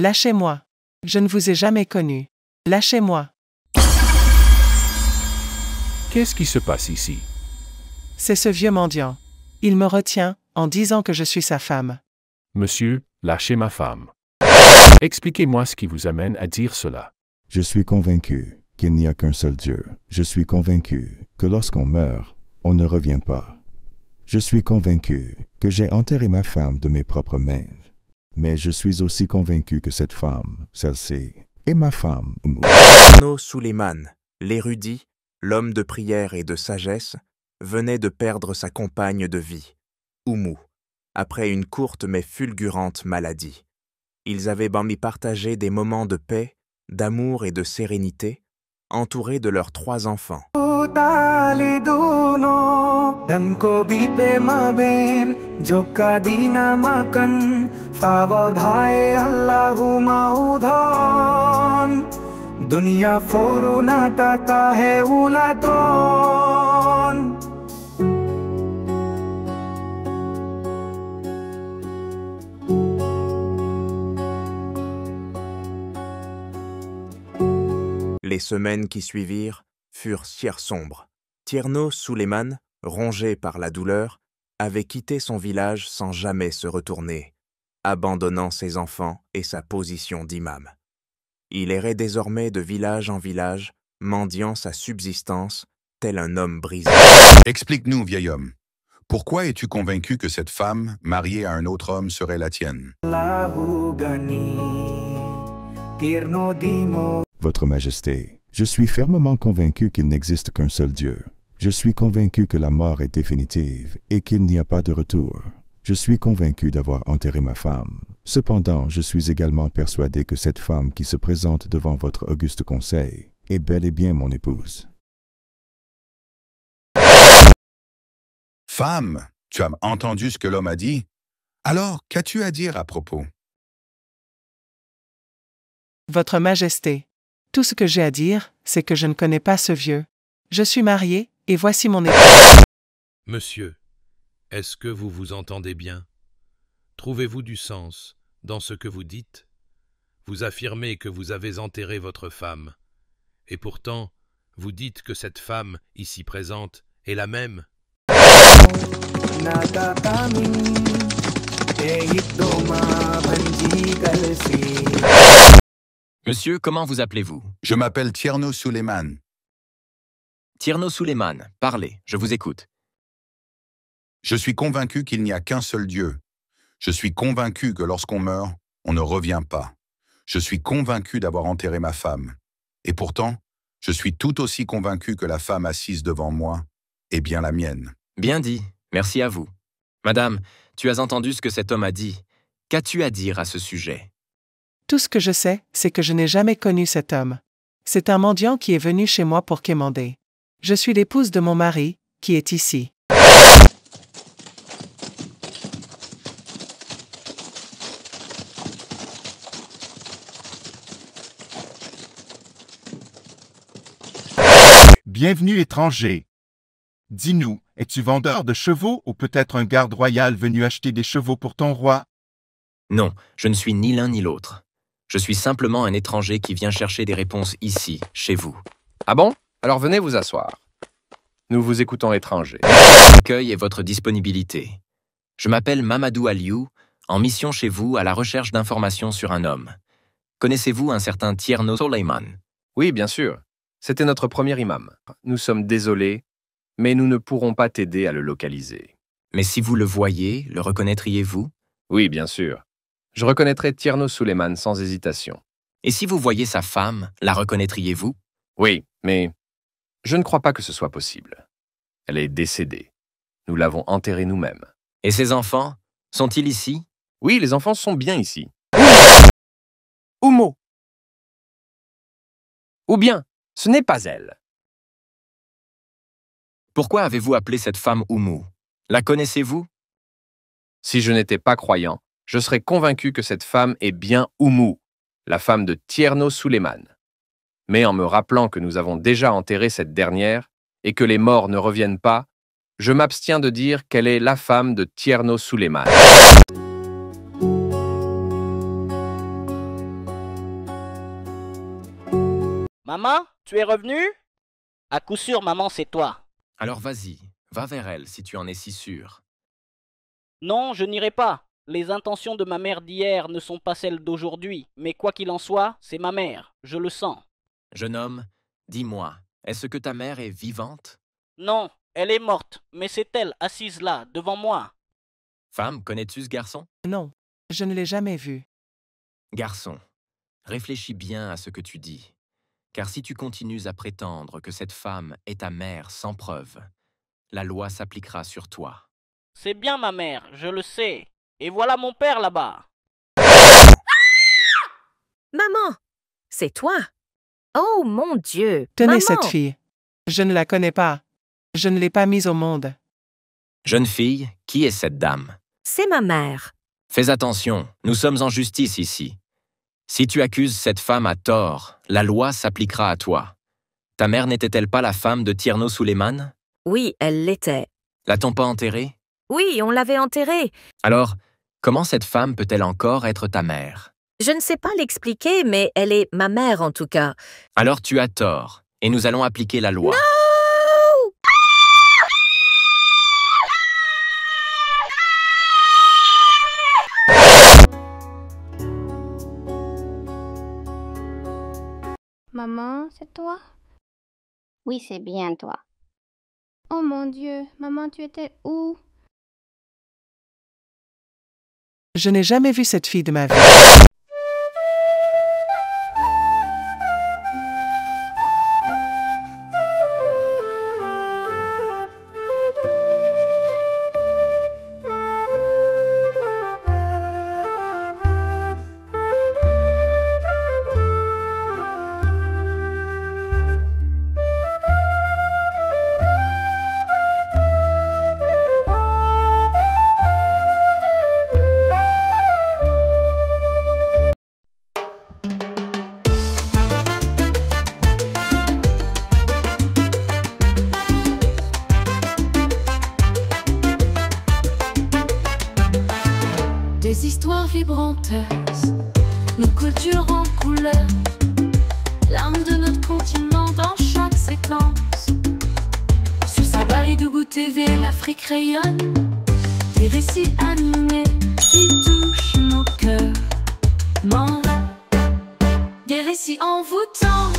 Lâchez-moi. Je ne vous ai jamais connu. Lâchez-moi. Qu'est-ce qui se passe ici? C'est ce vieux mendiant. Il me retient, en disant que je suis sa femme. Monsieur, lâchez ma femme. Expliquez-moi ce qui vous amène à dire cela. Je suis convaincu qu'il n'y a qu'un seul Dieu. Je suis convaincu que lorsqu'on meurt, on ne revient pas. Je suis convaincu que j'ai enterré ma femme de mes propres mains. Mais je suis aussi convaincu que cette femme, celle-ci, est ma femme. Tierno Suleiman, l'érudit, l'homme de prière et de sagesse, venait de perdre sa compagne de vie, Oumou, après une courte mais fulgurante maladie. Ils avaient partagé des moments de paix, d'amour et de sérénité, entourés de leurs 3 enfants. Les semaines qui suivirent furent sombres. Tierno Suleiman, rongé par la douleur, avait quitté son village sans jamais se retourner, abandonnant ses enfants et sa position d'imam. Il errait désormais de village en village, mendiant sa subsistance, tel un homme brisé. Explique-nous, vieil homme. Pourquoi es-tu convaincu que cette femme, mariée à un autre homme, serait la tienne? Votre Majesté, je suis fermement convaincu qu'il n'existe qu'un seul Dieu. Je suis convaincu que la mort est définitive et qu'il n'y a pas de retour. Je suis convaincu d'avoir enterré ma femme. Cependant, je suis également persuadé que cette femme qui se présente devant votre auguste conseil est bel et bien mon épouse. Femme, tu as entendu ce que l'homme a dit? Alors, qu'as-tu à dire à propos? Votre Majesté, tout ce que j'ai à dire, c'est que je ne connais pas ce vieux. Je suis marié, et voici mon épouse. Monsieur, est-ce que vous vous entendez bien? Trouvez-vous du sens dans ce que vous dites? Vous affirmez que vous avez enterré votre femme, et pourtant, vous dites que cette femme, ici présente, est la même. Monsieur, comment vous appelez-vous? Je m'appelle Tierno Suleiman. Tierno Suleiman, parlez, je vous écoute. Je suis convaincu qu'il n'y a qu'un seul Dieu. Je suis convaincu que lorsqu'on meurt, on ne revient pas. Je suis convaincu d'avoir enterré ma femme. Et pourtant, je suis tout aussi convaincu que la femme assise devant moi est bien la mienne. Bien dit, merci à vous. Madame, tu as entendu ce que cet homme a dit. Qu'as-tu à dire à ce sujet? Tout ce que je sais, c'est que je n'ai jamais connu cet homme. C'est un mendiant qui est venu chez moi pour quémander. Je suis l'épouse de mon mari, qui est ici. Bienvenue, étranger. Dis-nous, es-tu vendeur de chevaux ou peut-être un garde royal venu acheter des chevaux pour ton roi? Non, je ne suis ni l'un ni l'autre. Je suis simplement un étranger qui vient chercher des réponses ici, chez vous. Ah bon? Alors venez vous asseoir. Nous vous écoutons, étranger. Votre accueil et votre disponibilité. Je m'appelle Mamadou Aliou, en mission chez vous à la recherche d'informations sur un homme. Connaissez-vous un certain Tierno Suleiman? Oui, bien sûr. C'était notre premier imam. Nous sommes désolés, mais nous ne pourrons pas t'aider à le localiser. Mais si vous le voyez, le reconnaîtriez-vous? Oui, bien sûr. Je reconnaîtrai Tierno Suleiman sans hésitation. Et si vous voyez sa femme, la reconnaîtriez-vous? Oui, mais je ne crois pas que ce soit possible. Elle est décédée. Nous l'avons enterrée nous-mêmes. Et ses enfants, sont-ils ici? Oui, les enfants sont bien ici. Oumo. Ou bien, ce n'est pas elle. Pourquoi avez-vous appelé cette femme Oumou? La connaissez-vous? Si je n'étais pas croyant, je serais convaincu que cette femme est bien Oumou, la femme de Tierno Suleiman. Mais en me rappelant que nous avons déjà enterré cette dernière et que les morts ne reviennent pas, je m'abstiens de dire qu'elle est la femme de Tierno Suleiman. Maman, tu es revenue? À coup sûr, maman, c'est toi. Alors vas-y, va vers elle si tu en es si sûr. Non, je n'irai pas. Les intentions de ma mère d'hier ne sont pas celles d'aujourd'hui, mais quoi qu'il en soit, c'est ma mère, je le sens. Jeune homme, dis-moi, est-ce que ta mère est vivante? Non, elle est morte, mais c'est elle, assise là, devant moi. Femme, connais-tu ce garçon? Non, je ne l'ai jamais vu. Garçon, réfléchis bien à ce que tu dis. Car si tu continues à prétendre que cette femme est ta mère sans preuve, la loi s'appliquera sur toi. C'est bien ma mère, je le sais. Et voilà mon père là-bas. Maman, c'est toi? Oh mon Dieu! Tenez Maman! cette fille. Je ne la connais pas. Je ne l'ai pas mise au monde. Jeune fille, qui est cette dame? C'est ma mère. Fais attention, nous sommes en justice ici. Si tu accuses cette femme à tort, la loi s'appliquera à toi. Ta mère n'était-elle pas la femme de Tierno Suleiman? Oui, elle l'était. L'a-t-on pas enterrée? Oui, on l'avait enterrée. Alors, comment cette femme peut-elle encore être ta mère? Je ne sais pas l'expliquer, mais elle est ma mère en tout cas. Alors tu as tort, et nous allons appliquer la loi. Non! Maman, c'est toi? Oui, c'est bien toi. Oh mon Dieu, maman, tu étais où? Je n'ai jamais vu cette fille de ma vie. Des histoires vibrantes, nos cultures en couleur, l'âme de notre continent dans chaque séquence. Sur sa Balidougou TV, l'Afrique rayonne, des récits animés qui touchent nos cœurs. Des récits envoûtants.